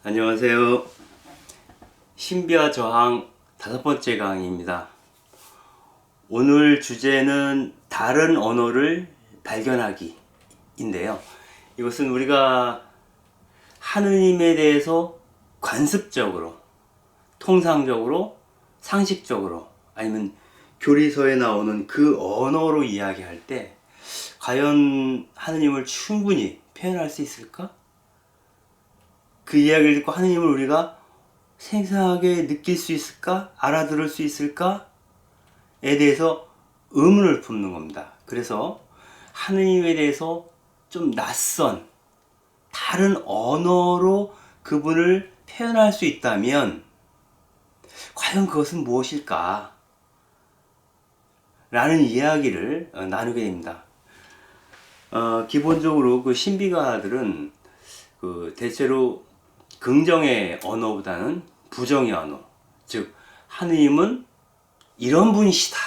안녕하세요. 신비와 저항 5번째 강의입니다. 오늘 주제는 다른 언어를 발견하기 인데요. 이것은 우리가 하느님에 대해서 관습적으로, 통상적으로, 상식적으로, 아니면 교리서에 나오는 그 언어로 이야기할 때 과연 하느님을 충분히 표현할 수 있을까? 그 이야기를 듣고 하느님을 우리가 생생하게 느낄 수 있을까? 알아들을 수 있을까? 에 대해서 의문을 품는 겁니다. 그래서 하느님에 대해서 좀 낯선 다른 언어로 그분을 표현할 수 있다면 과연 그것은 무엇일까? 라는 이야기를 나누게 됩니다. 기본적으로 그 신비가들은 대체로 긍정의 언어보다는 부정의 언어, 즉 하느님은 이런 분이시다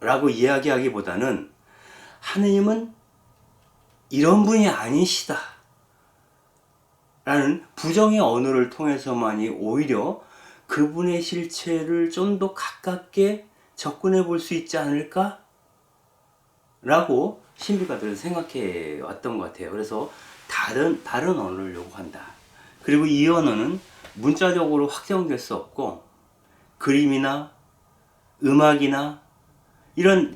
라고 이야기하기보다는 하느님은 이런 분이 아니시다 라는 부정의 언어를 통해서만이 오히려 그분의 실체를 좀 더 가깝게 접근해 볼 수 있지 않을까? 라고 신비가들은 생각해 왔던 것 같아요. 그래서 다른 언어를 요구한다. 그리고 이 언어는 문자적으로 확정될 수 없고 그림이나 음악이나 이런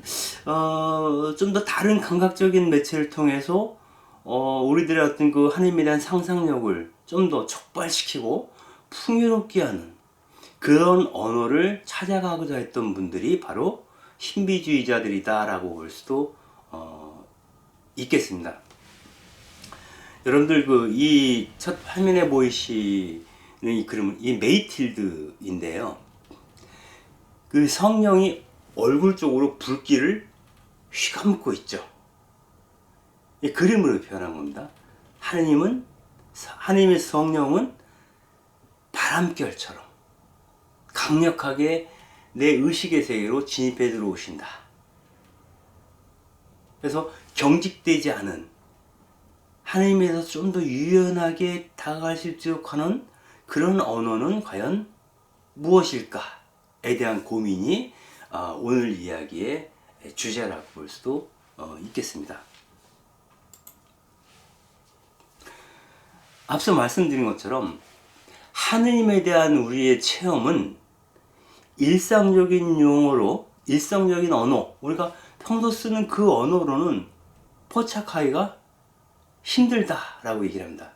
좀 더 다른 감각적인 매체를 통해서 우리들의 어떤 그 하나님에 대한 상상력을 좀 더 촉발시키고 풍요롭게 하는 그런 언어를 찾아가고자 했던 분들이 바로 신비주의자들이다 라고 볼 수도 있겠습니다. 여러분들 이 첫 화면에 보이시는 이 그림은 이 메이틸드인데요. 그 성령이 얼굴 쪽으로 불길을 휘감고 있죠. 이 그림으로 표현한 겁니다. 하나님의 성령은 바람결처럼 강력하게 내 의식의 세계로 진입해 들어오신다. 그래서 경직되지 않은 하나님에서 좀 더 유연하게 다가갈 수 있도록 하는 그런 언어는 과연 무엇일까에 대한 고민이 오늘 이야기의 주제라고 볼 수도 있겠습니다. 앞서 말씀드린 것처럼 하느님에 대한 우리의 체험은 일상적인 용어로, 일상적인 언어, 우리가 평소 쓰는 그 언어로는 포착하기가 힘들다라고 얘기를 합니다.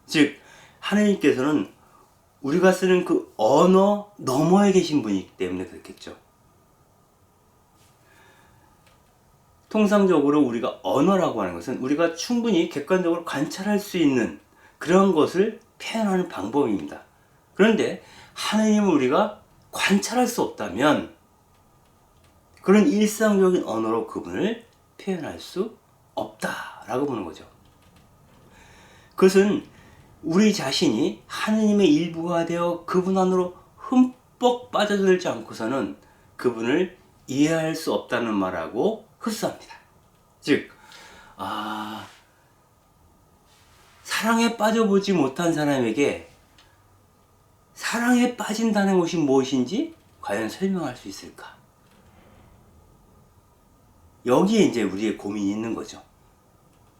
즉 하느님께서는 우리가 쓰는 그 언어 너머에 계신 분이기 때문에 그렇겠죠. 통상적으로 우리가 언어라고 하는 것은 우리가 충분히 객관적으로 관찰할 수 있는 그런 것을 표현하는 방법입니다. 그런데 하느님을 우리가 관찰할 수 없다면 그런 일상적인 언어로 그분을 표현할 수 없다라고 보는 거죠. 그것은 우리 자신이 하느님의 일부가 되어 그분 안으로 흠뻑 빠져들지 않고서는 그분을 이해할 수 없다는 말하고 흡사합니다. 즉, 사랑에 빠져보지 못한 사람에게 사랑에 빠진다는 것이 무엇인지 과연 설명할 수 있을까? 여기에 이제 우리의 고민이 있는 거죠.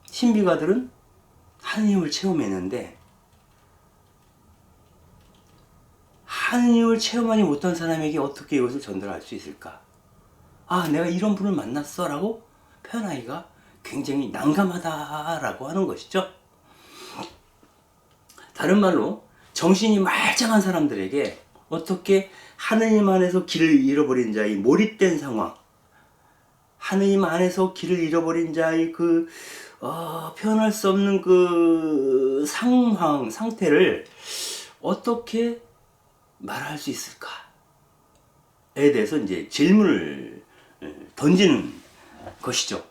신비가들은 하느님을 체험했는데 하느님을 체험하지 못한 사람에게 어떻게 이것을 전달할 수 있을까? 내가 이런 분을 만났어 라고 표현하기가 굉장히 난감하다라고 하는 것이죠. 다른 말로 정신이 말짱한 사람들에게 어떻게 하느님 안에서 길을 잃어버린 자의 몰입된 상황, 하느님 안에서 길을 잃어버린 자의 표현할 수 없는 그 상태를 어떻게 말할 수 있을까에 대해서 이제 질문을 던지는 것이죠.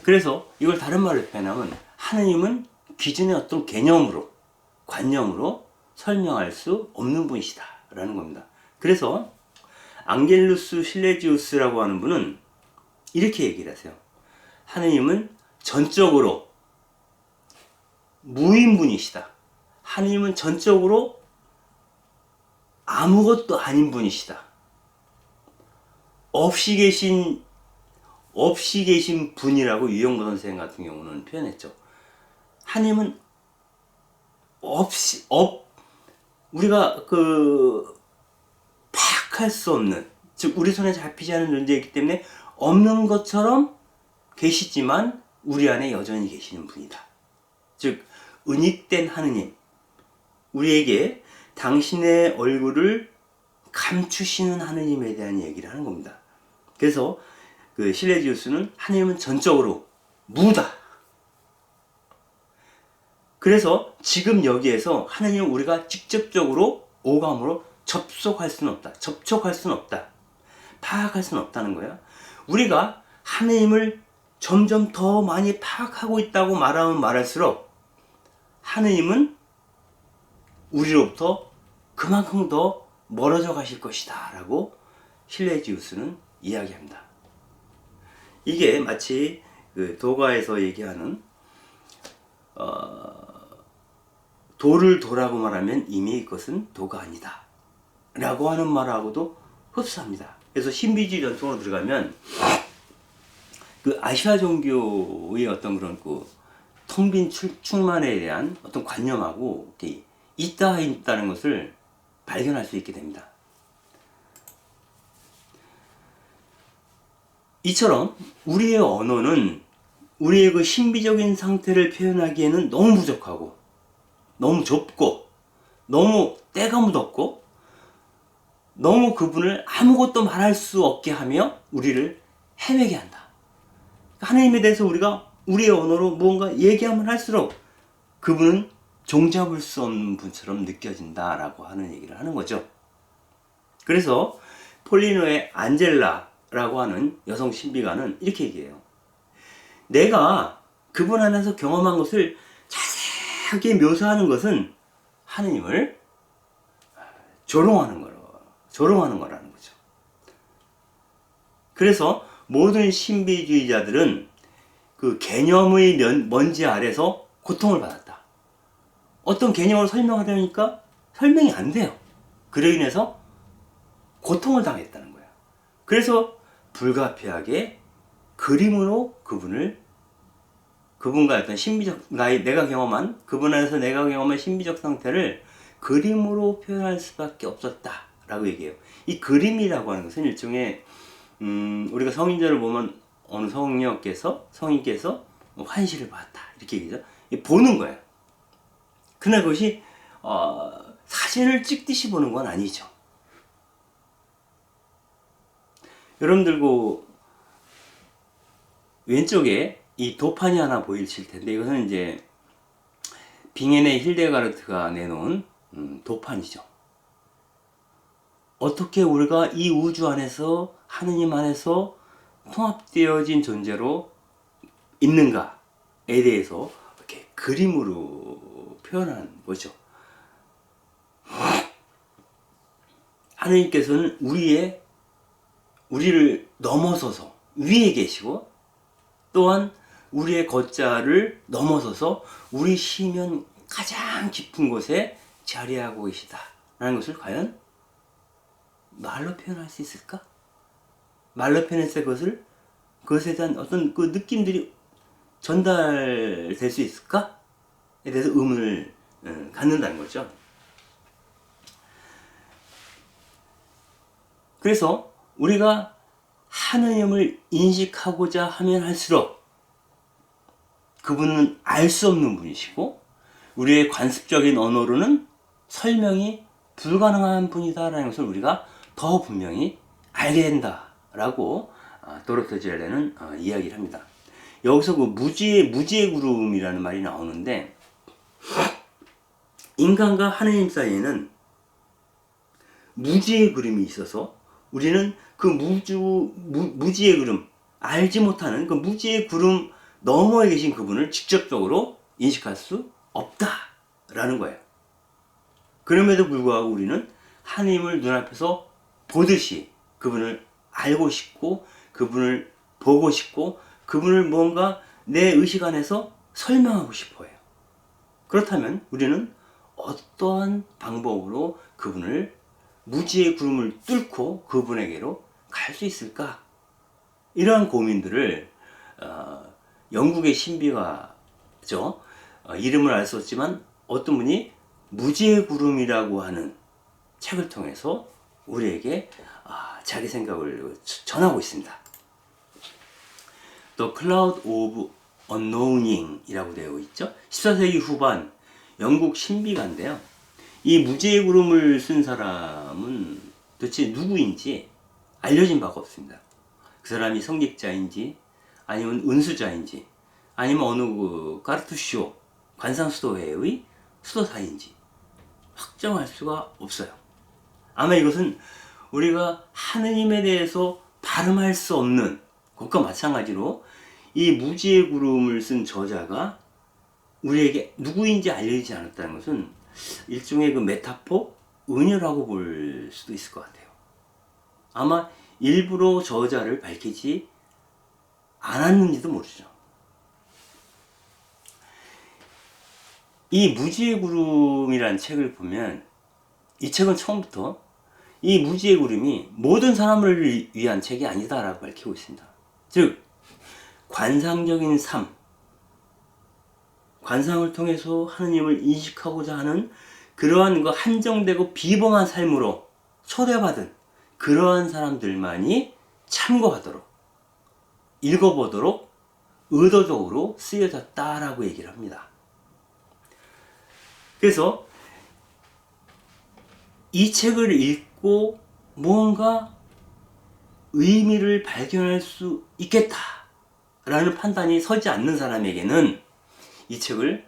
그래서 이걸 다른 말로 표현하면 하느님은 기존의 어떤 개념으로, 관념으로 설명할 수 없는 분이시다 라는 겁니다. 그래서 앙겔루스 실레지우스라고 하는 분은 이렇게 얘기를 하세요. 하느님은 전적으로 무인분이시다. 하느님은 전적으로 아무것도 아닌 분이시다. 없이 계신 분이라고 유영보 선생 같은 경우는 표현했죠. 하느님은 우리가 파악할 수 없는, 즉 우리 손에 잡히지 않은 존재이기 때문에 없는 것처럼 계시지만 우리 안에 여전히 계시는 분이다. 즉 은닉된 하느님, 우리에게 당신의 얼굴을 감추시는 하느님에 대한 얘기를 하는 겁니다. 그래서 그 실레지우스는 하느님은 전적으로 무다. 그래서 지금 여기에서 하느님은 우리가 직접적으로 오감으로 접촉할 수는 없다. 파악할 수는 없다는 거야. 우리가 하느님을 점점 더 많이 파악하고 있다고 말하면 말할수록 하느님은 우리로부터 그만큼 더 멀어져 가실 것이다 라고 실레지우스는 이야기합니다. 이게 마치 그 도가에서 얘기하는 도를 도라고 말하면 이미 그것은 도가 아니다 라고 하는 말하고도 흡사합니다. 그래서 신비주의 전통으로 들어가면 그 아시아 종교의 어떤 그런 그 텅 빈 충만에 대한 어떤 관념하고 있다는 것을 발견할 수 있게 됩니다. 이처럼 우리의 언어는 우리의 그 신비적인 상태를 표현하기에는 너무 부족하고 너무 좁고 너무 때가 묻었고 너무 그분을 아무것도 말할 수 없게 하며 우리를 헤매게 한다. 하나님에 대해서 우리가 우리의 언어로 무언가 얘기하면 할수록 그분은 종잡을 수 없는 분처럼 느껴진다라고 하는 얘기를 하는 거죠. 그래서 폴리노의 안젤라라고 하는 여성 신비가는 이렇게 얘기해요. 내가 그분 안에서 경험한 것을 자세하게 묘사하는 것은 하느님을 조롱하는 거라는 거죠. 그래서 모든 신비주의자들은 그 개념의 먼지 아래서 고통을 받았다. 어떤 개념을 설명하려니까 설명이 안 돼요. 그로 인해서 고통을 당했다는 거예요. 그래서 불가피하게 그림으로 그분과 어떤 신비적, 내가 경험한, 그분 안에서 내가 경험한 신비적 상태를 그림으로 표현할 수밖에 없었다라고 얘기해요. 이 그림이라고 하는 것은 일종의, 우리가 성인들을 보면 어느 성인께서 환시를 봤다. 이렇게 얘기죠. 보는 거예요. 그러나 그것이, 사진을 찍듯이 보는 건 아니죠. 여러분들 왼쪽에 이 도판이 하나 보이실 텐데 이것은 이제 빙엔의 힐데가르트가 내놓은 도판이죠. 어떻게 우리가 이 우주 안에서 하느님 안에서 통합되어진 존재로 있는가에 대해서 이렇게 그림으로 표현한 거죠. 하느님께서는 우리를 넘어서서 위에 계시고 또한 우리의 걷자를 넘어서서 우리 시면 가장 깊은 곳에 자리하고 계시다라는 것을 과연 말로 표현할 수 있을까? 말로 표현했을 그것에 대한 어떤 그 느낌들이 전달될 수 있을까에 대해서 의문을 갖는다는 거죠. 그래서 우리가 하느님을 인식하고자 하면 할수록 그분은 알 수 없는 분이시고 우리의 관습적인 언어로는 설명이 불가능한 분이다라는 것을 우리가 더 분명히 알게 된다라고 도로토 젤레는 이야기를 합니다. 여기서 그 무지의 구름이라는 말이 나오는데 인간과 하느님 사이에는 무지의 구름이 있어서 우리는 그 무지의 구름, 알지 못하는 그 무지의 구름 너머에 계신 그분을 직접적으로 인식할 수 없다라는 거예요. 그럼에도 불구하고 우리는 하느님을 눈앞에서 보듯이 그분을 알고 싶고 그분을 보고 싶고 그분을 뭔가 내 의식 안에서 설명하고 싶어 해요. 그렇다면 우리는 어떠한 방법으로 그분을 무지의 구름을 뚫고 그분에게로 갈 수 있을까? 이러한 고민들을 영국의 신비가죠. 이름을 알 수 없지만 어떤 분이 무지의 구름이라고 하는 책을 통해서 우리에게 자기 생각을 전하고 있습니다. The Cloud of Unknowing 이라고 되어 있죠. 14세기 후반 영국 신비가인데요. 이 무지의 구름을 쓴 사람은 도대체 누구인지 알려진 바가 없습니다. 그 사람이 성직자인지 아니면 은수자인지 아니면 어느 까르투쇼 관상수도회의 수도사인지 확정할 수가 없어요. 아마 이것은 우리가 하느님에 대해서 발음할 수 없는 것과 마찬가지로 이 무지의 구름을 쓴 저자가 우리에게 누구인지 알려지지 않았다는 것은 일종의 그 메타포, 은유라고 볼 수도 있을 것 같아요. 아마 일부러 저자를 밝히지 않았는지도 모르죠. 이 무지의 구름이라는 책을 보면 이 책은 처음부터 이 무지의 구름이 모든 사람을 위한 책이 아니다라고 밝히고 있습니다. 즉 관상적인 삶, 관상을 통해서 하느님을 인식하고자 하는 그러한 그 한정되고 비범한 삶으로 초대받은 그러한 사람들만이 참고하도록 읽어보도록 의도적으로 쓰여졌다라고 얘기를 합니다. 그래서 이 책을 읽고 무언가 의미를 발견할 수 있겠다라는 판단이 서지 않는 사람에게는 이 책을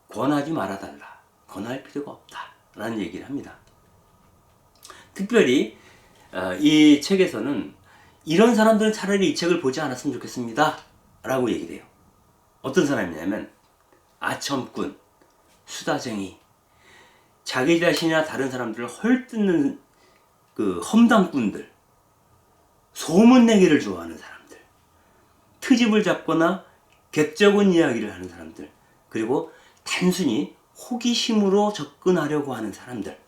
권하지 말아달라, 권할 필요가 없다라는 얘기를 합니다. 특별히 이 책에서는 이런 사람들은 차라리 이 책을 보지 않았으면 좋겠습니다 라고 얘기를 해요. 어떤 사람이냐면 아첨꾼, 수다쟁이, 자기 자신이나 다른 사람들을 헐뜯는 그 험담꾼들, 소문내기를 좋아하는 사람들, 트집을 잡거나 객적은 이야기를 하는 사람들, 그리고 단순히 호기심으로 접근하려고 하는 사람들.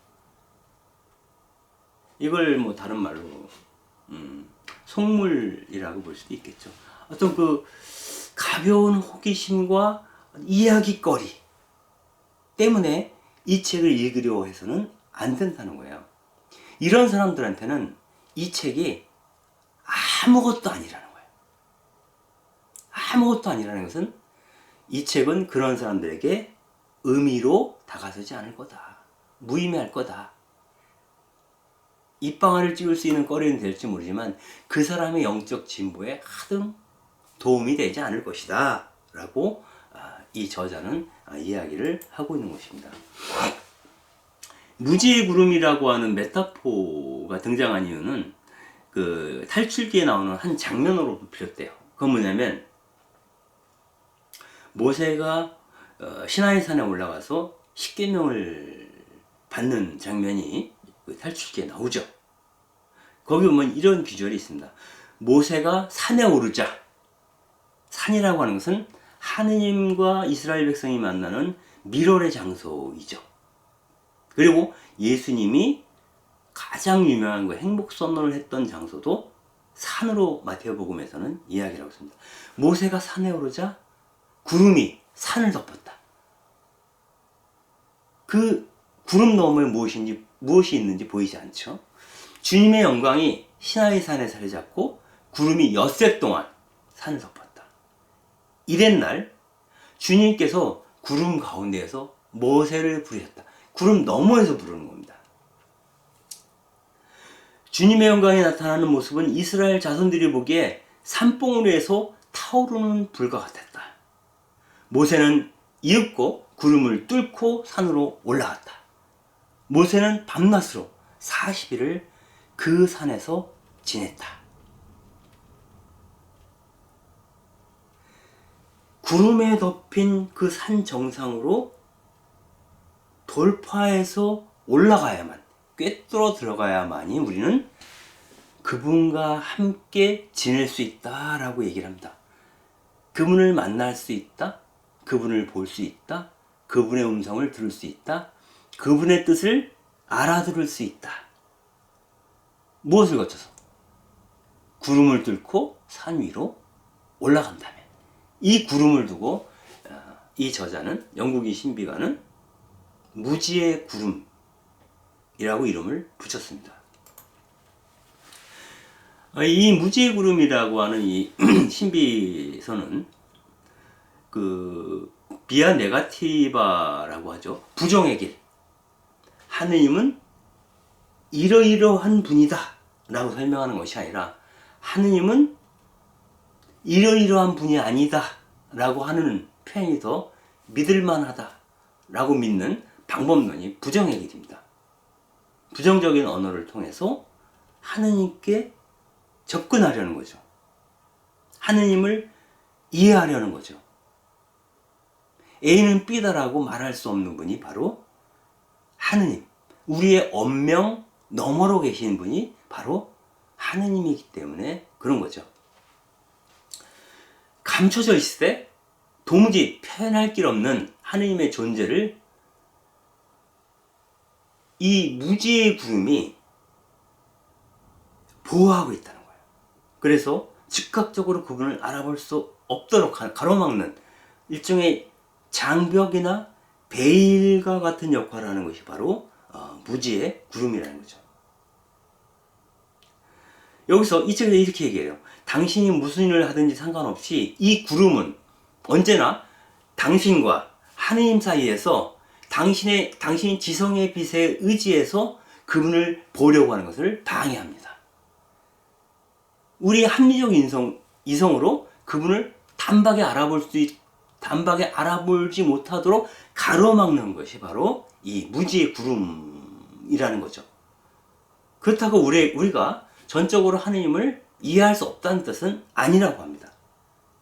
이걸 뭐 다른 말로 속물이라고 볼 수도 있겠죠. 어떤 그 가벼운 호기심과 이야기거리 때문에 이 책을 읽으려 해서는 안 된다는 거예요. 이런 사람들한테는 이 책이 아무것도 아니라는 거예요. 아무것도 아니라는 것은 이 책은 그런 사람들에게 의미로 다가서지 않을 거다. 무의미할 거다. 입방아를 찍을 수 있는 거리는 될지 모르지만 그 사람의 영적 진보에 하등 도움이 되지 않을 것이다 라고 이 저자는 이야기를 하고 있는 것입니다. 무지의 구름이라고 하는 메타포가 등장한 이유는 그 탈출기에 나오는 한 장면으로 비롯돼요. 그건 뭐냐면 모세가 시나이 산에 올라가서 십계명을 받는 장면이 그 탈출기에 나오죠. 거기 보면 이런 구절이 있습니다. 모세가 산에 오르자, 산이라고 하는 것은 하느님과 이스라엘 백성이 만나는 밀월의 장소이죠. 그리고 예수님이 가장 유명한 그 행복 선언을 했던 장소도 산으로 마태복음에서는 이야기를 하고 있습니다. 모세가 산에 오르자 구름이 산을 덮었다. 그 구름 너머에 무엇이 있는지 보이지 않죠? 주님의 영광이 시나이 산에 자리 잡고 구름이 엿새 동안 산을 덮었다. 이런 날 주님께서 구름 가운데에서 모세를 부르셨다. 구름 너머에서 부르는 겁니다. 주님의 영광이 나타나는 모습은 이스라엘 자손들이 보기에 산봉우리에서 타오르는 불과 같았다. 모세는 이윽고 구름을 뚫고 산으로 올라갔다. 모세는 밤낮으로 40일을 그 산에서 지냈다. 구름에 덮인 그 산 정상으로 돌파해서 올라가야만, 꿰뚫어 들어가야만이 우리는 그분과 함께 지낼 수 있다라고 얘기를 합니다. 그분을 만날 수 있다, 그분을 볼 수 있다, 그분의 음성을 들을 수 있다. 그분의 뜻을 알아들을 수 있다. 무엇을 거쳐서? 구름을 뚫고 산 위로 올라간다면. 이 구름을 두고 이 저자는, 영국인 신비가는 무지의 구름이라고 이름을 붙였습니다. 이 무지의 구름이라고 하는 이 신비서는 그 비아 네가티바라고 하죠. 부정의 길. 하느님은 이러이러한 분이다 라고 설명하는 것이 아니라 하느님은 이러이러한 분이 아니다 라고 하는 표현이 더 믿을만하다 라고 믿는 방법론이 부정의 길입니다. 부정적인 언어를 통해서 하느님께 접근하려는 거죠. 하느님을 이해하려는 거죠. A는 B다라고 말할 수 없는 분이 바로 하느님, 우리의 언명 너머로 계신 분이 바로 하느님이기 때문에 그런 거죠. 감춰져 있을 때 도무지 표현할 길 없는 하느님의 존재를 이 무지의 구름이 보호하고 있다는 거예요. 그래서 즉각적으로 그분을 알아볼 수 없도록 가로막는 일종의 장벽이나 베일과 같은 역할을 하는 것이 바로 무지의 구름이라는 거죠. 여기서 이 책에서 이렇게 얘기해요. 당신이 무슨 일을 하든지 상관없이 이 구름은 언제나 당신과 하느님 사이에서 당신이 지성의 빛에 의지해서 그분을 보려고 하는 것을 방해합니다. 우리 합리적 이성으로 그분을 단박에 알아보지 못하도록 가로막는 것이 바로 이 무지의 구름이라는 거죠. 그렇다고 우리가 전적으로 하느님을 이해할 수 없다는 뜻은 아니라고 합니다.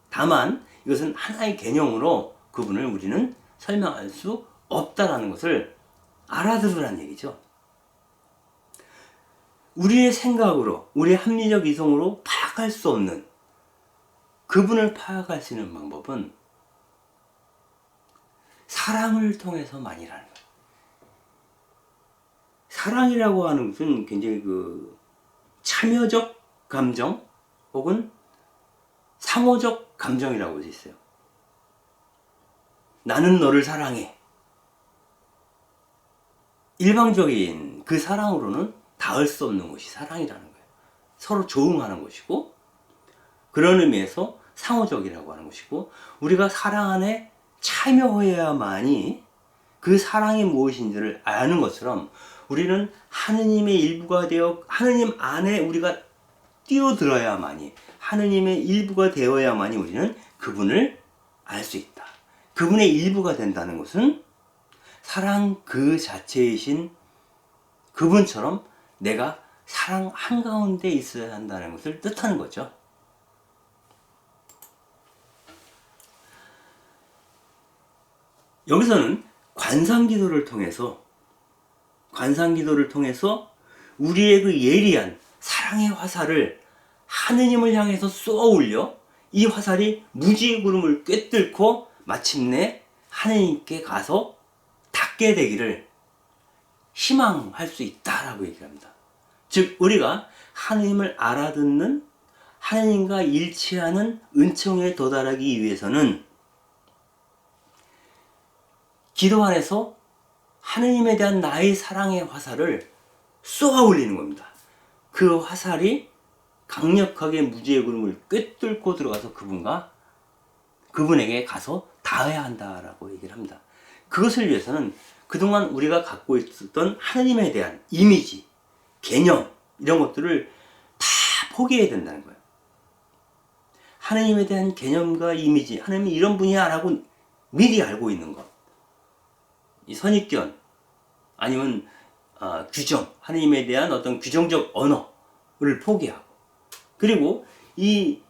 다만 이것은 하나의 개념으로 그분을 우리는 설명할 수 없다라는 것을 알아들으라는 얘기죠. 우리의 생각으로, 우리의 합리적 이성으로 파악할 수 없는 그분을 파악할 수 있는 방법은 사랑을 통해서만이라는 거예요. 사랑이라고 하는 것은 굉장히 참여적 감정 혹은 상호적 감정이라고 되어 있어요. 나는 너를 사랑해. 일방적인 그 사랑으로는 닿을 수 없는 것이 사랑이라는 거예요. 서로 조응하는 것이고, 그런 의미에서 상호적이라고 하는 것이고, 우리가 사랑 안에 참여해야만이 그 사랑이 무엇인지를 아는 것처럼 우리는 하느님의 일부가 되어 하느님 안에 우리가 뛰어들어야만이, 하느님의 일부가 되어야만이 우리는 그분을 알 수 있다. 그분의 일부가 된다는 것은 사랑 그 자체이신 그분처럼 내가 사랑 한가운데 있어야 한다는 것을 뜻하는 거죠. 여기서는 관상기도를 통해서 우리의 그 예리한 사랑의 화살을 하느님을 향해서 쏘아 올려 이 화살이 무지의 구름을 꿰뚫고 마침내 하느님께 가서 닿게 되기를 희망할 수 있다라고 얘기합니다. 즉 우리가 하느님을 알아듣는, 하느님과 일치하는 은총에 도달하기 위해서는 기도 안에서 하느님에 대한 나의 사랑의 화살을 쏘아 올리는 겁니다. 그 화살이 강력하게 무지의 구름을 꿰뚫고 들어가서 그분에게 가서 닿아야 한다라고 얘기를 합니다. 그것을 위해서는 그동안 우리가 갖고 있었던 하느님에 대한 이미지, 개념 이런 것들을 다 포기해야 된다는 거예요. 하느님에 대한 개념과 이미지, 하느님이 이런 분이야 라고 미리 알고 있는 것, 이 선입견 아니면 규정, 하느님에 대한 어떤 규정적 언어를 포기하고, 그리고 이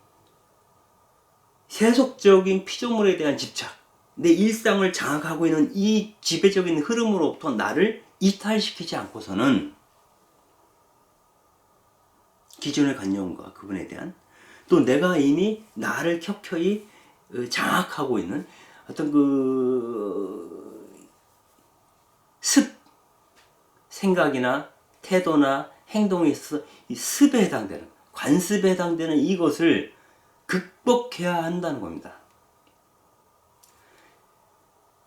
세속적인 피조물에 대한 집착, 내 일상을 장악하고 있는 이 지배적인 흐름으로부터 나를 이탈시키지 않고서는 기존의 관념과 그분에 대한, 또 내가 이미 나를 켜켜이 장악하고 있는 어떤 습, 생각이나 태도나 행동에 있어서 이 습에 해당되는, 관습에 해당되는 이것을 극복해야 한다는 겁니다.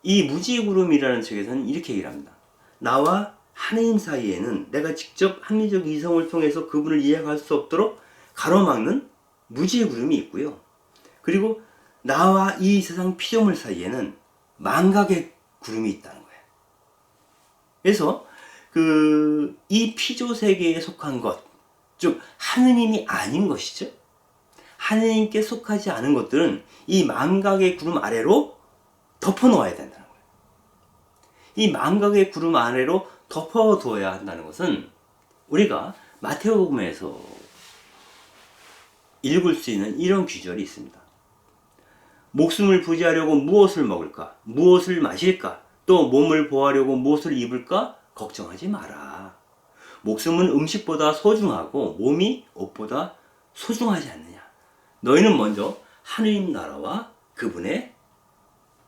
이 무지구름이라는 책에서는 이렇게 얘기를 합니다. 나와 하느님 사이에는 내가 직접 합리적 이성을 통해서 그분을 이해할 수 없도록 가로막는 무지의 구름이 있고요. 그리고 나와 이 세상 피조물 사이에는 망각의 구름이 있다는 거예요. 그래서 이 피조 세계에 속한 것, 즉 하느님이 아닌 것이죠. 하느님께 속하지 않은 것들은 이 망각의 구름 아래로 덮어놓아야 된다는 거예요. 이 망각의 구름 아래로 덮어두어야 한다는 것은 우리가 마태복음에서 읽을 수 있는 이런 귀절이 있습니다. 목숨을 부지하려고 무엇을 먹을까? 무엇을 마실까? 또 몸을 보호하려고 무엇을 입을까? 걱정하지 마라. 목숨은 음식보다 소중하고 몸이 옷보다 소중하지 않느냐. 너희는 먼저 하느님 나라와 그분의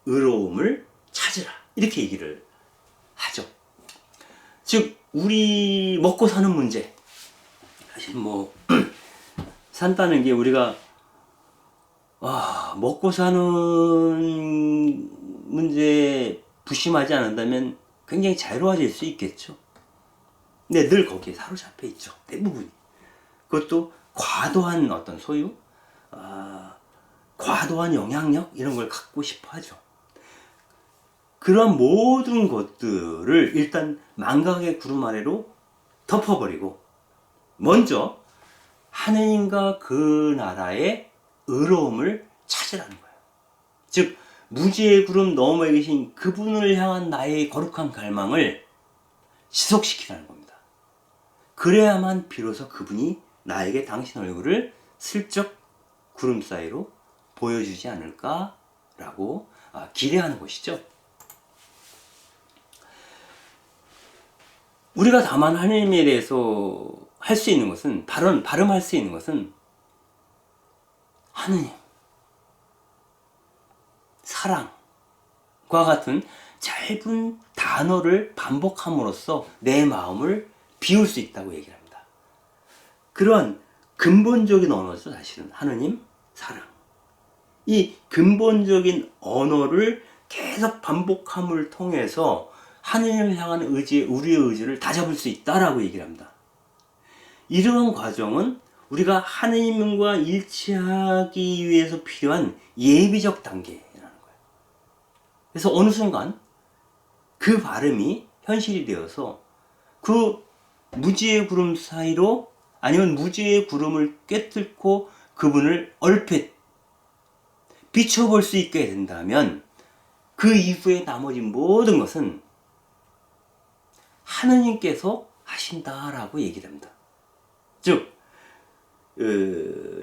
의로움을 찾으라. 이렇게 얘기를 하죠. 즉 우리 먹고 사는 문제, 사실 산다는 게 우리가 먹고 사는 문제에 부심하지 않는다면 굉장히 자유로워질 수 있겠죠. 근데 늘 거기에 사로잡혀 있죠. 대부분이. 그것도 과도한 어떤 소유, 과도한 영향력 이런 걸 갖고 싶어 하죠. 그런 모든 것들을 일단 망각의 구름 아래로 덮어버리고 먼저 하느님과 그 나라의 의로움을 찾으라는 거예요. 즉 무지의 구름 너머에 계신 그분을 향한 나의 거룩한 갈망을 지속시키라는 겁니다. 그래야만 비로소 그분이 나에게 당신 얼굴을 슬쩍 구름 사이로 보여주지 않을까라고 기대하는 것이죠. 우리가 다만 하느님에 대해서 할 수 있는 것은, 발음할 수 있는 것은 하느님, 사랑과 같은 짧은 단어를 반복함으로써 내 마음을 비울 수 있다고 얘기를 합니다. 그러한 근본적인 언어죠. 사실은 하느님, 사랑. 이 근본적인 언어를 계속 반복함을 통해서 하느님을 향한 의지, 우리의 의지를 다잡을 수 있다라고 얘기를 합니다. 이러한 과정은 우리가 하느님과 일치하기 위해서 필요한 예비적 단계라는 거예요. 그래서 어느 순간 그 발음이 현실이 되어서 그 무지의 구름 사이로, 아니면 무지의 구름을 꿰뚫고 그분을 얼핏 비춰볼 수 있게 된다면 그 이후에 나머지 모든 것은 하느님께서 하신다라고 얘기를 합니다. 즉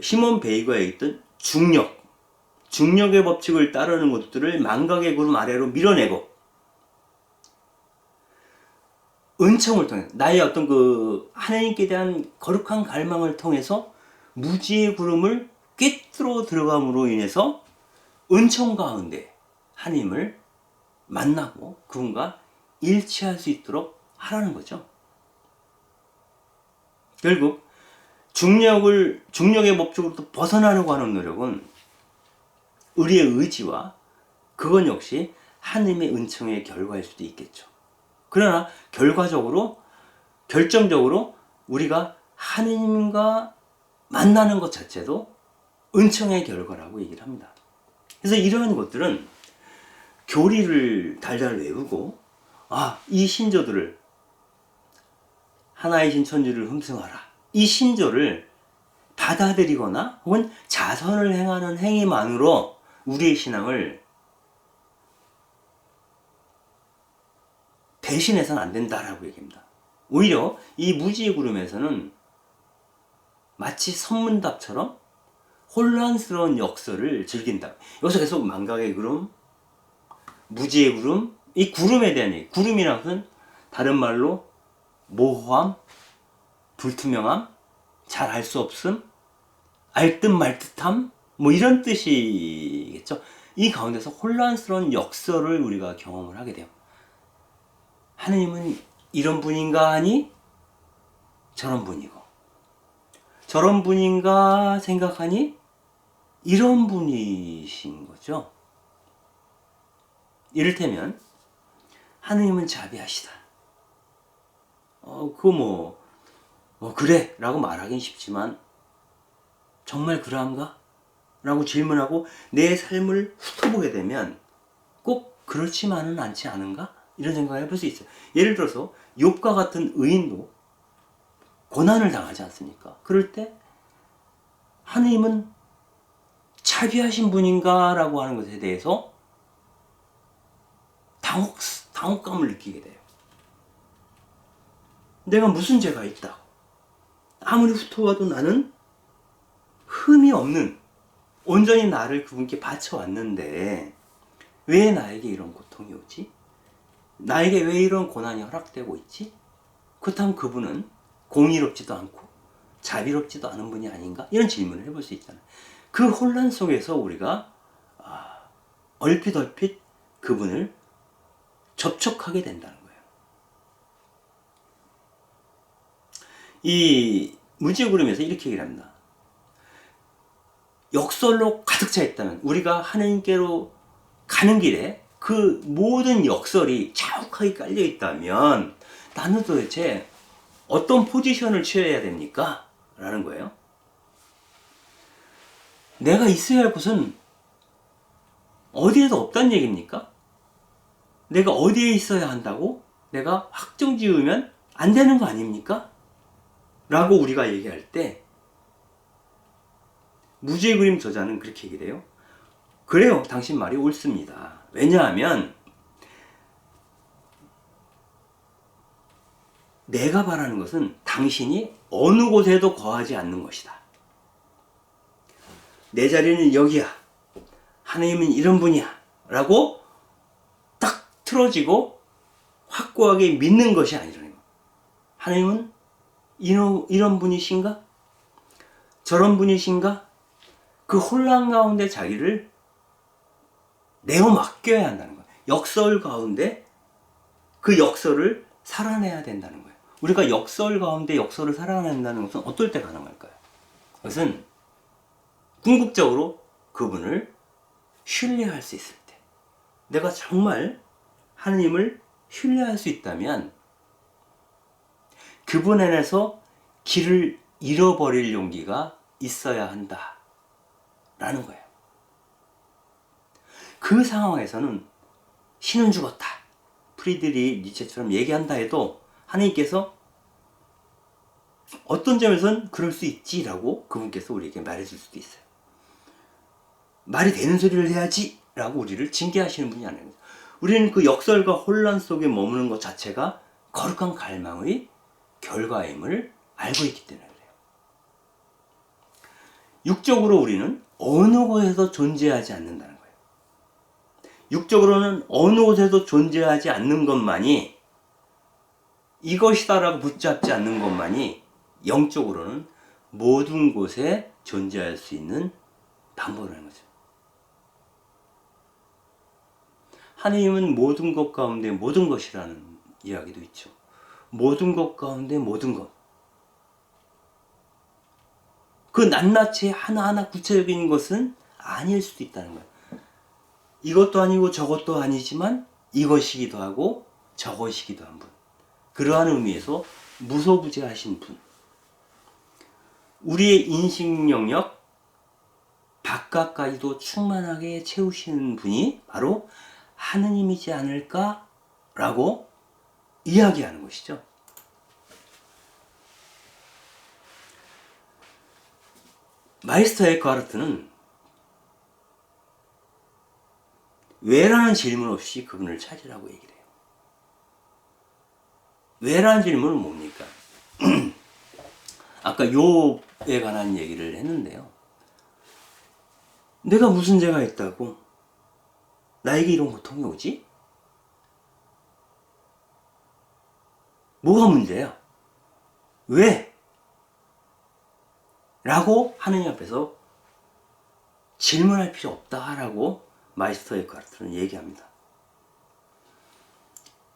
시몬 베이거에 있던 중력의 법칙을 따르는 것들을 망각의 구름 아래로 밀어내고 은총을 통해 나의 어떤 하나님께 대한 거룩한 갈망을 통해서 무지의 구름을 꿰뚫어 들어감으로 인해서 은총 가운데 하나님을 만나고 그분과 일치할 수 있도록 하라는 거죠. 결국 중력의 법칙으로부터 벗어나려고 하는 노력은 우리의 의지와 그건 역시 하나님의 은총의 결과일 수도 있겠죠. 그러나 결정적으로 우리가 하나님과 만나는 것 자체도 은총의 결과라고 얘기를 합니다. 그래서 이러한 것들은 교리를 달달 외우고 이 신조들을 하나이신 천주를 흠숭하라. 이 신조를 받아들이거나 혹은 자선을 행하는 행위만으로 우리의 신앙을 대신해서는 안 된다라고 얘기합니다. 오히려 이 무지의 구름에서는 마치 선문답처럼 혼란스러운 역설을 즐긴다. 여기서 계속 망각의 구름, 무지의 구름, 이 구름에 대한 얘기. 구름이라는 것은 다른 말로 모호함, 불투명함, 잘 알 수 없음, 알듯 말듯함, 이런 뜻이겠죠. 이 가운데서 혼란스러운 역설을 우리가 경험을 하게 돼요. 하느님은 이런 분인가 하니 저런 분이고, 저런 분인가 생각하니 이런 분이신 거죠. 이를테면 하느님은 자비하시다. 그거 그래 라고 말하긴 쉽지만 정말 그러한가? 라고 질문하고 내 삶을 훑어보게 되면 꼭 그렇지만은 않지 않은가? 이런 생각을 해볼 수 있어요. 예를 들어서 욥과 같은 의인도 고난을 당하지 않습니까? 그럴 때 하느님은 자비하신 분인가? 라고 하는 것에 대해서 당혹감을 느끼게 돼요. 내가 무슨 죄가 있다고. 아무리 훑어봐도 나는 흠이 없는, 온전히 나를 그분께 바쳐왔는데 왜 나에게 이런 고통이 오지? 나에게 왜 이런 고난이 허락되고 있지? 그렇다면 그분은 공의롭지도 않고 자비롭지도 않은 분이 아닌가? 이런 질문을 해볼 수 있잖아요. 그 혼란 속에서 우리가 얼핏 그분을 접촉하게 된다는 거예요. 이 무지그림에서 이렇게 얘기를 합니다. 역설로 가득 차 있다면, 우리가 하느님께로 가는 길에 그 모든 역설이 자욱하게 깔려 있다면 나는 도대체 어떤 포지션을 취해야 됩니까? 라는 거예요. 내가 있어야 할 곳은 어디에도 없다는 얘기입니까? 내가 어디에 있어야 한다고? 내가 확정 지으면 안 되는 거 아닙니까? 라고 우리가 얘기할 때 무지의 그림 저자는 그렇게 얘기해요. 그래요, 당신 말이 옳습니다. 왜냐하면 내가 바라는 것은 당신이 어느 곳에도 거하지 않는 것이다. 내 자리는 여기야. 하나님은 이런 분이야. 라고 딱 틀어지고 확고하게 믿는 것이 아니라는 거예요. 하나님은 이런 분이신가? 저런 분이신가? 그 혼란 가운데 자기를 내어 맡겨야 한다는 거예요. 역설 가운데 그 역설을 살아내야 된다는 거예요. 우리가 역설 가운데 역설을 살아낸다는 것은 어떨 때 가능할까요? 그것은 궁극적으로 그분을 신뢰할 수 있을 때, 내가 정말 하느님을 신뢰할 수 있다면 그분 안에서 길을 잃어버릴 용기가 있어야 한다 라는 거예요. 그 상황에서는 신은 죽었다, 프리드리히 니체처럼 얘기한다 해도 하느님께서 어떤 점에서는 그럴 수 있지라고 그분께서 우리에게 말해줄 수도 있어요. 말이 되는 소리를 해야지 라고 우리를 징계하시는 분이 아니에요. 우리는 그 역설과 혼란 속에 머무는 것 자체가 거룩한 갈망의 결과임을 알고 있기 때문에 그래요. 육적으로 우리는 어느 곳에서 존재하지 않는다는 거예요. 육적으로는 어느 곳에도 존재하지 않는 것만이, 이것이다라고 붙잡지 않는 것만이 영적으로는 모든 곳에 존재할 수 있는 방법이라는 거죠. 하느님은 모든 것 가운데 모든 것이라는 이야기도 있죠. 모든 것 가운데 모든 것. 그 낱낱이 하나하나 구체적인 것은 아닐 수도 있다는 거예요. 이것도 아니고 저것도 아니지만 이것이기도 하고 저것이기도 한 분. 그러한 의미에서 무소부재하신 분. 우리의 인식 영역 바깥까지도 충만하게 채우시는 분이 바로 하느님이지 않을까라고 이야기하는 것이죠. 마이스터 에크하르트는 왜라는 질문 없이 그분을 찾으라고 얘기를 해요. 왜라는 질문은 뭡니까? 아까 욥에 관한 얘기를 했는데요. 내가 무슨 죄가 있다고 나에게 이런 고통이 오지? 뭐가 문제야? 왜? 라고 하느님 앞에서 질문할 필요 없다라고 마이스터 에크하르트는 얘기합니다.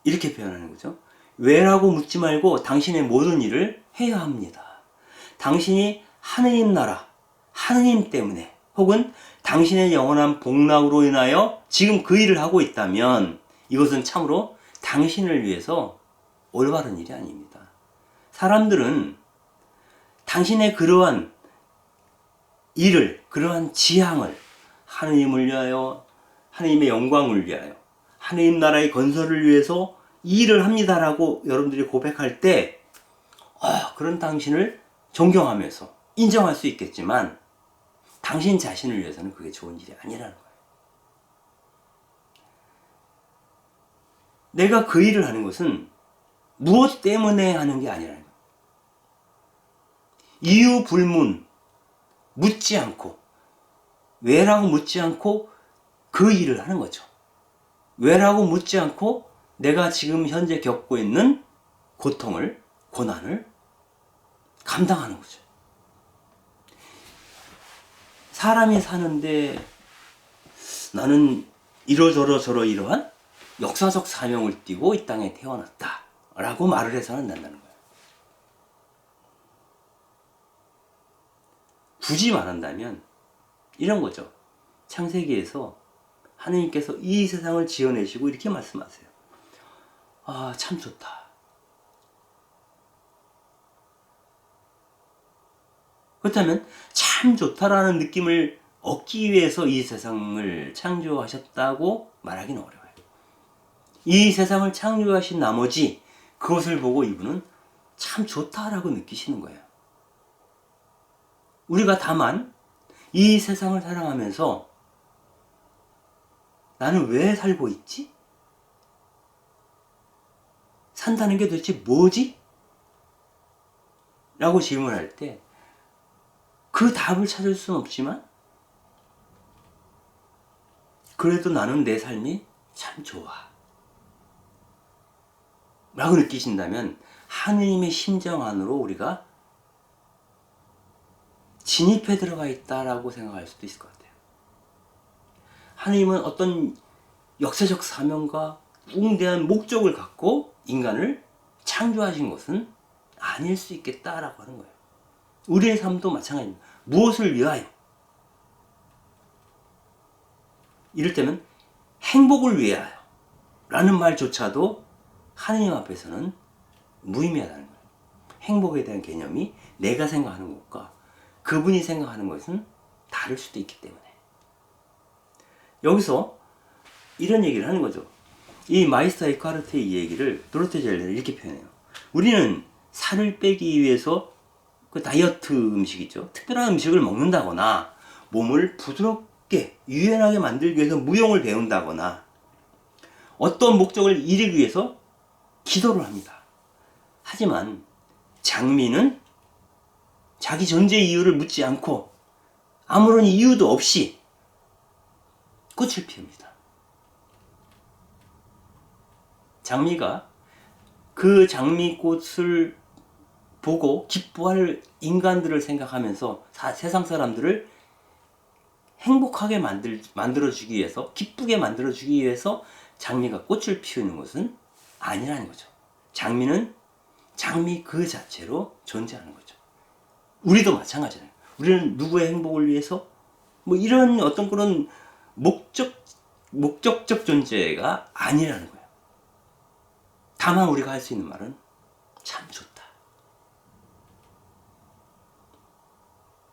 이렇게 표현하는 거죠. 왜라고 묻지 말고 당신의 모든 일을 해야 합니다. 당신이 하느님 나라, 하느님 때문에 혹은 당신의 영원한 복락으로 인하여 지금 그 일을 하고 있다면 이것은 참으로 당신을 위해서 올바른 일이 아닙니다. 사람들은 당신의 그러한 일을, 그러한 지향을 하느님을 위하여, 하느님의 영광을 위하여, 하느님 나라의 건설을 위해서 일을 합니다라고 여러분들이 고백할 때 그런 당신을 존경하면서 인정할 수 있겠지만 당신 자신을 위해서는 그게 좋은 일이 아니라는 거예요. 내가 그 일을 하는 것은 무엇 때문에 하는 게 아니라는 거예요. 이유 불문 묻지 않고 왜라고 묻지 않고 그 일을 하는 거죠. 왜라고 묻지 않고 내가 지금 현재 겪고 있는 고통을, 고난을 감당하는 거죠. 사람이 사는데 나는 이러저러 이러한 역사적 사명을 띠고 이 땅에 태어났다 라고 말을 해서는 안 된다는 거예요. 굳이 말한다면 이런 거죠. 창세기에서 하느님께서 이 세상을 지어내시고 이렇게 말씀하세요. 아, 참 좋다. 그렇다면 참 좋다라는 느낌을 얻기 위해서 이 세상을 창조하셨다고 말하기는 어려워요. 이 세상을 창조하신 나머지 그것을 보고 이분은 참 좋다라고 느끼시는 거예요. 우리가 다만 이 세상을 살아가면서 나는 왜 살고 있지? 산다는 게 도대체 뭐지? 라고 질문할 때 그 답을 찾을 수는 없지만 그래도 나는 내 삶이 참 좋아 라고 느끼신다면 하느님의 심정 안으로 우리가 진입해 들어가 있다라고 생각할 수도 있을 것 같아요. 하느님은 어떤 역사적 사명과 웅대한 목적을 갖고 인간을 창조하신 것은 아닐 수 있겠다라고 하는 거예요. 우리의 삶도 마찬가지입니다. 무엇을 위하여? 이를테면 행복을 위하여 라는 말조차도 하느님 앞에서는 무의미하다는 거예요. 행복에 대한 개념이 내가 생각하는 것과 그분이 생각하는 것은 다를 수도 있기 때문에 여기서 이런 얘기를 하는 거죠. 이 마이스터 에카르트의 이 얘기를 도로테 젤레는 이렇게 표현해요. 우리는 살을 빼기 위해서 그 다이어트 음식이죠. 특별한 음식을 먹는다거나 몸을 부드럽게 유연하게 만들기 위해서 무용을 배운다거나 어떤 목적을 이루기 위해서 기도를 합니다. 하지만 장미는 자기 존재 이유를 묻지 않고 아무런 이유도 없이 꽃을 피웁니다. 장미가 그 장미꽃을 보고 기뻐할 인간들을 생각하면서 세상 사람들을 행복하게 만들어주기 위해서, 기쁘게 만들어주기 위해서 장미가 꽃을 피우는 것은 아니라는 거죠. 장미는 장미 그 자체로 존재하는 거죠. 우리도 마찬가지잖아요. 우리는 누구의 행복을 위해서 뭐 이런 어떤 그런 목적적 존재가 아니라는 거예요. 다만 우리가 할 수 있는 말은 참 좋다.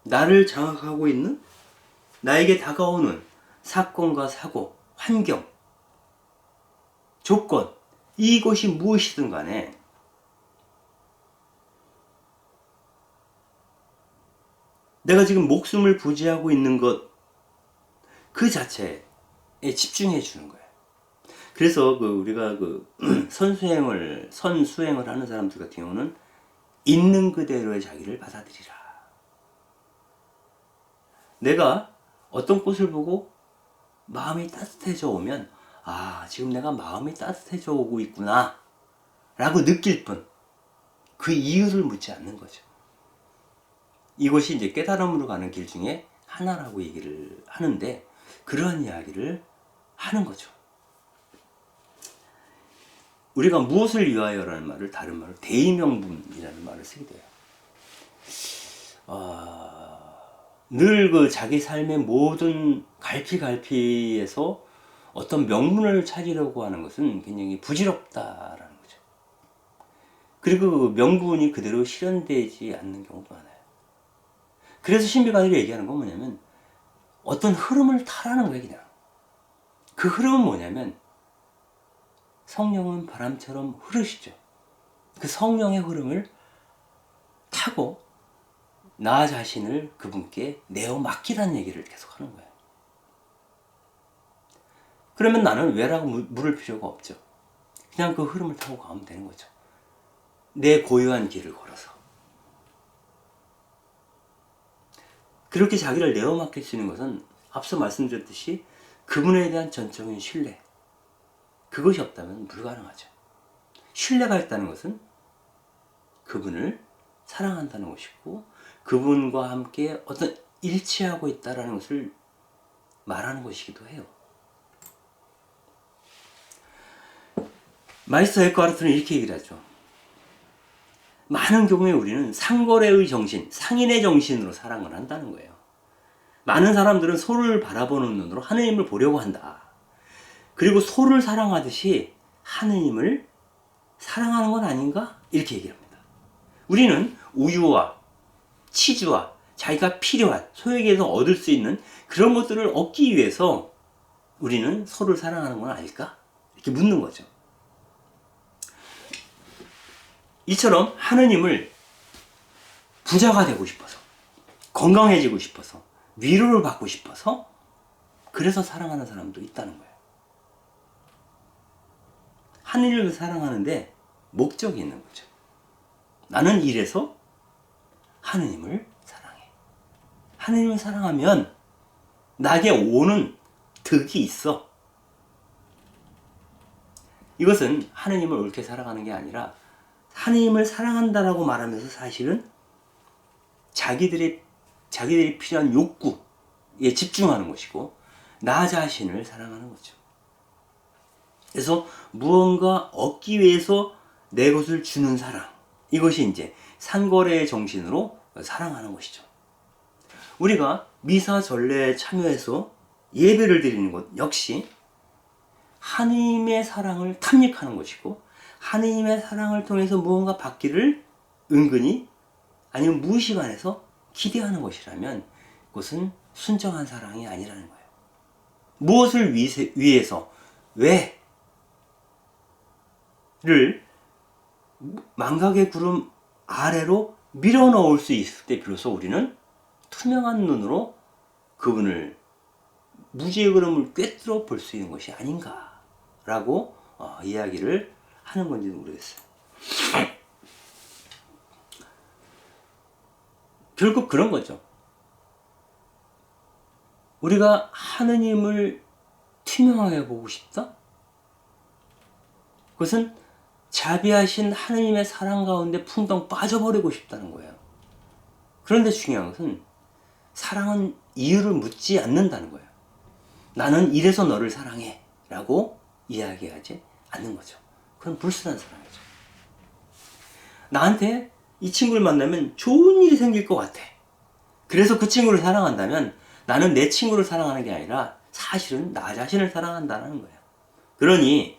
나를 장악하고 있는 나에게 다가오는 사건과 사고, 환경, 조건, 이것이 무엇이든 간에 내가 지금 목숨을 부지하고 있는 것 그 자체에 집중해 주는 거예요. 그래서 우리가 선수행을 하는 사람들 같은 경우는 있는 그대로의 자기를 받아들이라. 내가 어떤 꽃을 보고 마음이 따뜻해져 오면 지금 내가 마음이 따뜻해져 오고 있구나 라고 느낄 뿐 그 이유를 묻지 않는 거죠. 이것이 이제 깨달음으로 가는 길 중에 하나라고 얘기를 하는데 그러한 이야기를 하는 거죠. 우리가 무엇을 위하여라는 말을 다른 말로 대의명분이라는 말을 쓰게 돼요. 늘 그 자기 삶의 모든 갈피갈피에서 어떤 명분을 찾으려고 하는 것은 굉장히 부질없다라는 거죠. 그리고 그 명분이 그대로 실현되지 않는 경우도 많아요. 그래서 신비가들이 얘기하는 건 뭐냐면 어떤 흐름을 타라는 거예요. 그냥 그 흐름은 뭐냐면 성령은 바람처럼 흐르시죠. 그 성령의 흐름을 타고 나 자신을 그분께 내어 맡기라는 얘기를 계속 하는 거예요. 그러면 나는 왜라고 물을 필요가 없죠. 그냥 그 흐름을 타고 가면 되는 거죠. 내 고유한 길을 걸어서. 그렇게 자기를 내어 맡길 수 있는 것은 앞서 말씀드렸듯이 그분에 대한 전적인 신뢰, 그것이 없다면 불가능하죠. 신뢰가 있다는 것은 그분을 사랑한다는 것이고 그분과 함께 어떤 일치하고 있다는 것을 말하는 것이기도 해요. 마이스터 에크하르트는 이렇게 얘기를 하죠. 많은 경우에 우리는 상거래의 정신, 상인의 정신으로 사랑을 한다는 거예요. 많은 사람들은 소를 바라보는 눈으로 하느님을 보려고 한다. 그리고 소를 사랑하듯이 하느님을 사랑하는 건 아닌가? 이렇게 얘기합니다. 우리는 우유와 치즈와 자기가 필요한 소에게서 얻을 수 있는 그런 것들을 얻기 위해서 우리는 소를 사랑하는 건 아닐까? 이렇게 묻는 거죠. 이처럼 하느님을 부자가 되고 싶어서, 건강해지고 싶어서, 위로를 받고 싶어서 그래서 사랑하는 사람도 있다는 거예요. 하느님을 사랑하는데 목적이 있는 거죠. 나는 이래서 하느님을 사랑해. 하느님을 사랑하면 나에게 오는 득이 있어. 이것은 하느님을 옳게 사랑하는 게 아니라 하느님을 사랑한다라고 말하면서 사실은 자기들이 필요한 욕구에 집중하는 것이고 나 자신을 사랑하는 거죠. 그래서 무언가 얻기 위해서 내 것을 주는 사랑, 이것이 이제 상거래의 정신으로 사랑하는 것이죠. 우리가 미사 전례에 참여해서 예배를 드리는 것 역시 하느님의 사랑을 탐닉하는 것이고 하느님의 사랑을 통해서 무언가 받기를 은근히 아니면 무의식 안에서 기대하는 것이라면 그것은 순정한 사랑이 아니라는 거예요. 무엇을 위해서 왜를 망각의 구름 아래로 밀어넣을 수 있을 때 비로소 우리는 투명한 눈으로 그분을 무지의 그름을 꿰뚫어 볼 수 있는 것이 아닌가라고 이야기를 하는 건지도 모르겠어요. 결국 그런 거죠. 우리가 하느님을 투명하게 보고 싶다? 그것은 자비하신 하느님의 사랑 가운데 풍덩 빠져버리고 싶다는 거예요. 그런데 중요한 것은 사랑은 이유를 묻지 않는다는 거예요. 나는 이래서 너를 사랑해 라고 이야기하지 않는 거죠. 그건 불순한 사랑이죠. 나한테 이 친구를 만나면 좋은 일이 생길 것 같아. 그래서 그 친구를 사랑한다면 나는 내 친구를 사랑하는 게 아니라 사실은 나 자신을 사랑한다는 거예요. 그러니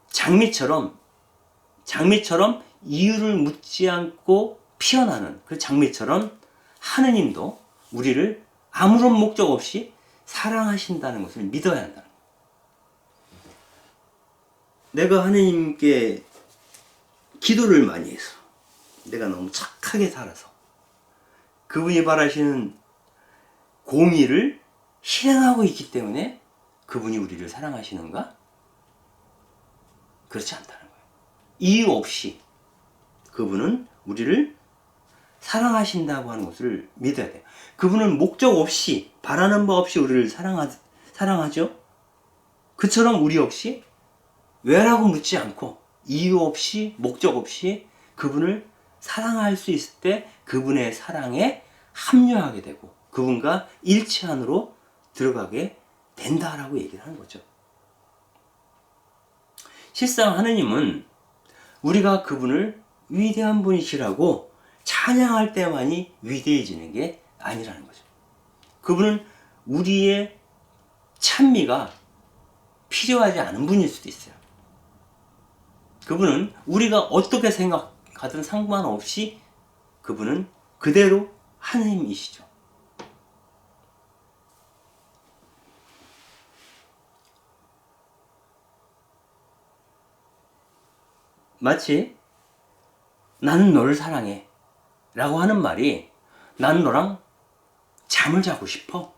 장미처럼 이유를 묻지 않고 피어나는 그 장미처럼 하느님도 우리를 아무런 목적 없이 사랑하신다는 것을 믿어야 한다는 거예요. 내가 하느님께 기도를 많이 해서 내가 너무 착하게 살아서 그분이 바라시는 공의를 실행하고 있기 때문에 그분이 우리를 사랑하시는가? 그렇지 않다는 거예요. 이유 없이 그분은 우리를 사랑하신다고 하는 것을 믿어야 돼요. 그분은 목적 없이 바라는 바 없이 우리를 사랑하죠. 그처럼 우리 역시 왜라고 묻지 않고 이유 없이 목적 없이 그분을 사랑할 수 있을 때 그분의 사랑에 합류하게 되고 그분과 일치 안으로 들어가게 된다라고 얘기를 하는 거죠. 실상 하느님은 우리가 그분을 위대한 분이시라고 찬양할 때만이 위대해지는 게 아니라는 거죠. 그분은 우리의 찬미가 필요하지 않은 분일 수도 있어요. 그분은 우리가 어떻게 생각하든 상관없이 그분은 그대로 하느님이시죠. 마치 나는 너를 사랑해 라고 하는 말이 나는 너랑 잠을 자고 싶어,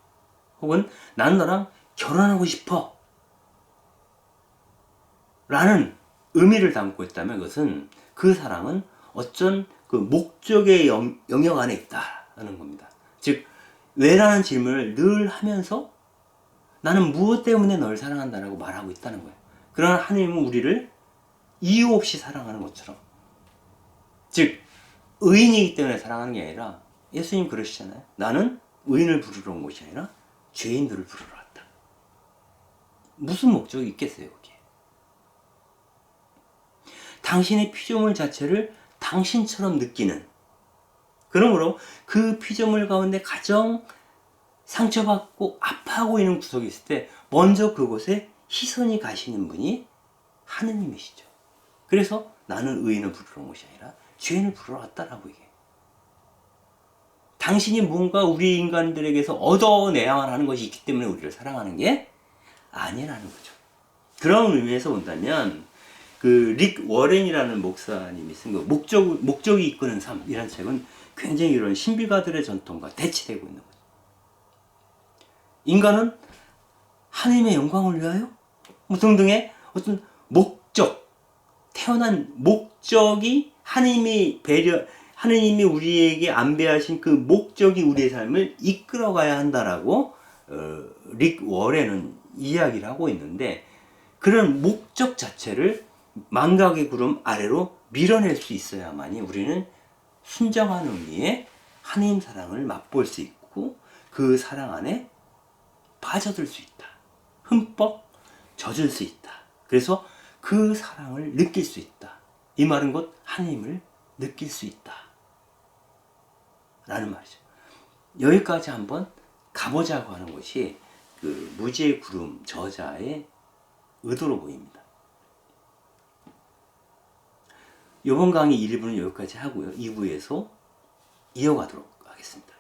혹은 나는 너랑 결혼하고 싶어 라는 의미를 담고 있다면, 그것은 그 사랑은 어쩐 그 목적의 영역 안에 있다는 겁니다. 즉, 왜라는 질문을 늘 하면서 나는 무엇 때문에 널 사랑한다라고 말하고 있다는 거예요. 그러나 하나님은 우리를 이유 없이 사랑하는 것처럼, 즉 의인이기 때문에 사랑하는 게 아니라, 예수님 그러시잖아요. 나는 의인을 부르러 온 것이 아니라 죄인들을 부르러 왔다. 무슨 목적이 있겠어요, 거기에? 당신의 피조물 자체를 당신처럼 느끼는, 그러므로 그 피조물 가운데 가장 상처받고 아파하고 있는 구석이 있을 때 먼저 그곳에 시선이 가시는 분이 하느님이시죠. 그래서 나는 의인을 부르러 온 것이 아니라 죄인을 부르러 왔다라고 얘기해요. 당신이 뭔가 우리 인간들에게서 얻어내야만 하는 것이 있기 때문에 우리를 사랑하는 게 아니라는 거죠. 그런 의미에서 본다면 그 릭 워렌이라는 목사님이 쓴 그 목적이 이끄는 삶이라는 책은 굉장히 이런 신비가들의 전통과 대치되고 있는 거죠. 인간은 하나님의 영광을 위하여 뭐 등등의 어떤 목적, 태어난 목적이 하느님이 우리에게 안배하신 그 목적이 우리의 삶을 이끌어가야 한다라고 릭 워렌은 이야기를 하고 있는데, 그런 목적 자체를 망각의 구름 아래로 밀어낼 수 있어야만이 우리는 순정한 의미의 하나님 사랑을 맛볼 수 있고 그 사랑 안에 빠져들 수 있다. 흠뻑 젖을 수 있다. 그래서 그 사랑을 느낄 수 있다. 이 말은 곧 하나님을 느낄 수 있다 라는 말이죠. 여기까지 한번 가보자고 하는 것이 그 무지의 구름 저자의 의도로 보입니다. 이번 강의 1부는 여기까지 하고요. 2부에서 이어가도록 하겠습니다.